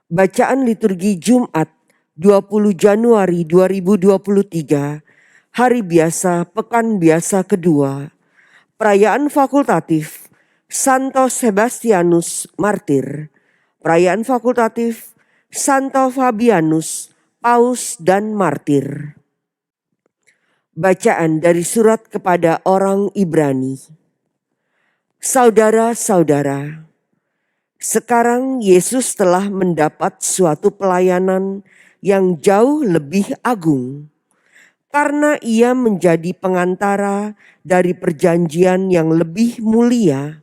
Bacaan liturgi Jumat 20 Januari 2023, Hari Biasa Pekan Biasa kedua, Perayaan Fakultatif Santo Sebastianus Martir, Perayaan Fakultatif Santo Fabianus Paus dan Martir. Bacaan dari surat kepada orang Ibrani. Saudara-saudara, sekarang Yesus telah mendapat suatu pelayanan yang jauh lebih agung, karena ia menjadi pengantara dari perjanjian yang lebih mulia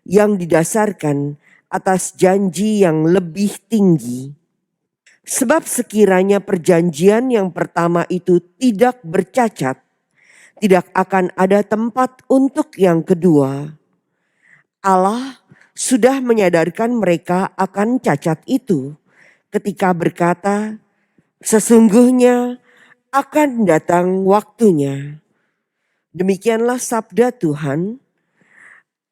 yang didasarkan atas janji yang lebih tinggi. Sebab sekiranya perjanjian yang pertama itu tidak bercacat, tidak akan ada tempat untuk yang kedua. Allah sudah menyadarkan mereka akan cacat itu ketika berkata, sesungguhnya akan datang waktunya. Demikianlah sabda Tuhan,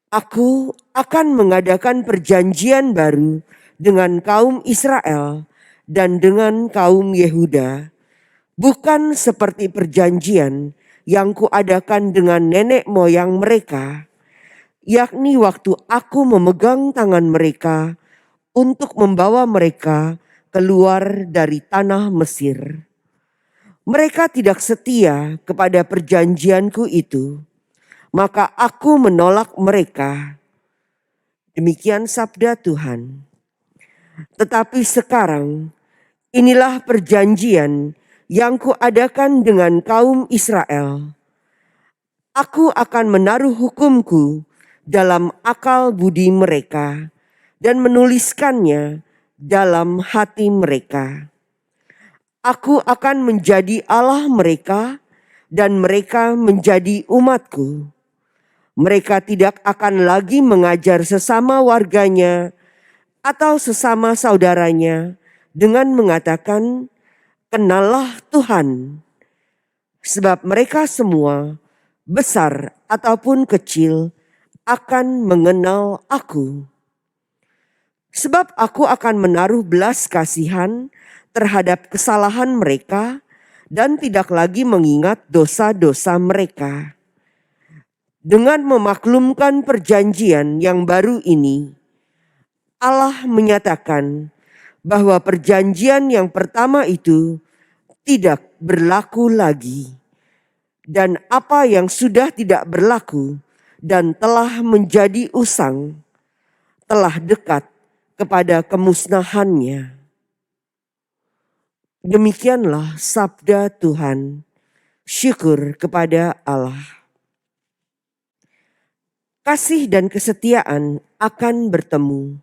aku akan mengadakan perjanjian baru dengan kaum Israel dan dengan kaum Yehuda, bukan seperti perjanjian yang kuadakan dengan nenek moyang mereka, yakni waktu aku memegang tangan mereka untuk membawa mereka keluar dari tanah Mesir. Mereka tidak setia kepada perjanjianku itu, maka aku menolak mereka. Demikian sabda Tuhan. Tetapi sekarang, inilah perjanjian yang kuadakan dengan kaum Israel. Aku akan menaruh hukumku dalam akal budi mereka dan menuliskannya dalam hati mereka. Aku akan menjadi Allah mereka dan mereka menjadi umatku. Mereka tidak akan lagi mengajar sesama warganya atau sesama saudaranya dengan mengatakan, kenallah Tuhan. Sebab mereka semua, besar ataupun kecil, akan mengenal aku. Sebab aku akan menaruh belas kasihan terhadap kesalahan mereka dan tidak lagi mengingat dosa-dosa mereka. Dengan memaklumkan perjanjian yang baru ini, Allah menyatakan bahwa perjanjian yang pertama itu tidak berlaku lagi. Dan apa yang sudah tidak berlaku dan telah menjadi usang, telah dekat kepada kemusnahannya. Demikianlah sabda Tuhan. Syukur kepada Allah. Kasih dan kesetiaan akan bertemu.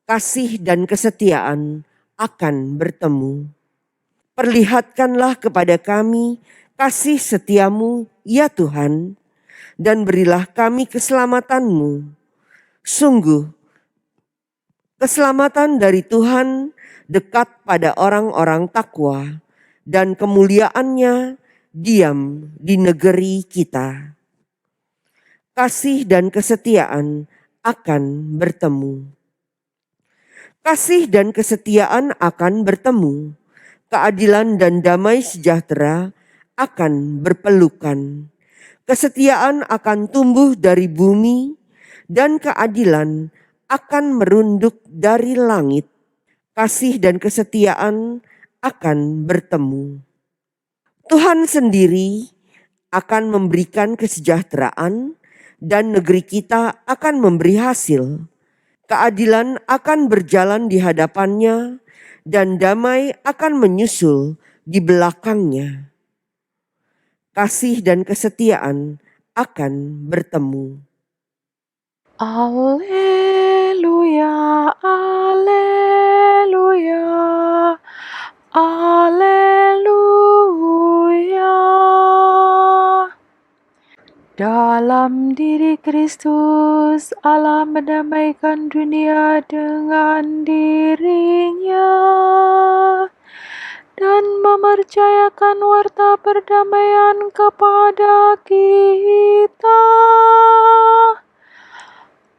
Kasih dan kesetiaan akan bertemu. Perlihatkanlah kepada kami kasih setiamu, ya Tuhan, dan berilah kami keselamatanmu. Sungguh, keselamatan dari Tuhan dekat pada orang-orang takwa, dan kemuliaannya diam di negeri kita. Kasih dan kesetiaan akan bertemu. Kasih dan kesetiaan akan bertemu. Keadilan dan damai sejahtera akan berpelukan. Kesetiaan akan tumbuh dari bumi dan keadilan akan merunduk dari langit. Kasih dan kesetiaan akan bertemu. Tuhan sendiri akan memberikan kesejahteraan dan negeri kita akan memberi hasil. Keadilan akan berjalan di hadapannya dan damai akan menyusul di belakangnya. Kasih dan kesetiaan akan bertemu. Alleluia, alleluia, alleluia. Dalam diri Kristus, Allah mendamaikan dunia dengan dirinya dan mempercayakan warta perdamaian kepada kita.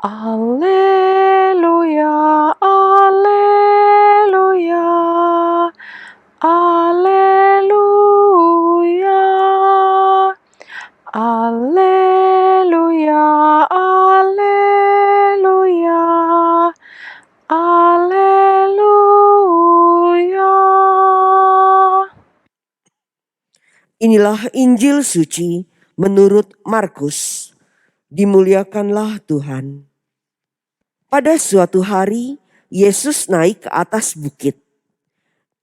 Alleluia, alleluia. Inilah Injil suci menurut Markus. Dimuliakanlah Tuhan. Pada suatu hari, Yesus naik ke atas bukit.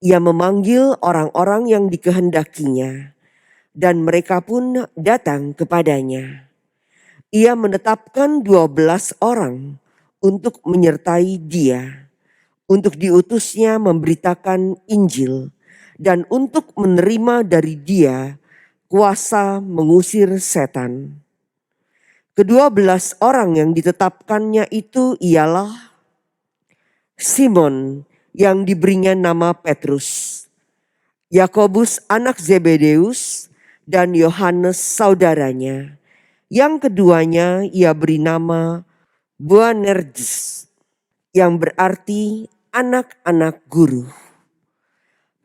Ia memanggil orang-orang yang dikehendakinya, dan mereka pun datang kepadanya. Ia menetapkan 12 orang untuk menyertai dia, untuk diutusnya memberitakan Injil, dan untuk menerima dari dia kuasa mengusir setan. Ke-12 orang yang ditetapkannya itu ialah Simon yang diberinya nama Petrus, Yakobus anak Zebedeus, dan Yohanes saudaranya. Yang keduanya ia beri nama Boanerges, yang berarti anak-anak guru.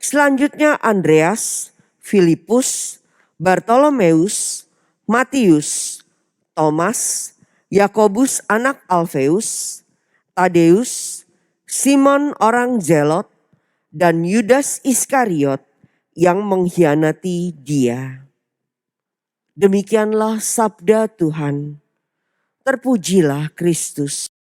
Selanjutnya Andreas, Filipus, Bartolomeus, Matius, Thomas, Yakobus anak Alfeus, Tadeus, Simon orang Zelot, dan Yudas Iskariot yang mengkhianati dia. Demikianlah sabda Tuhan. Terpujilah Kristus.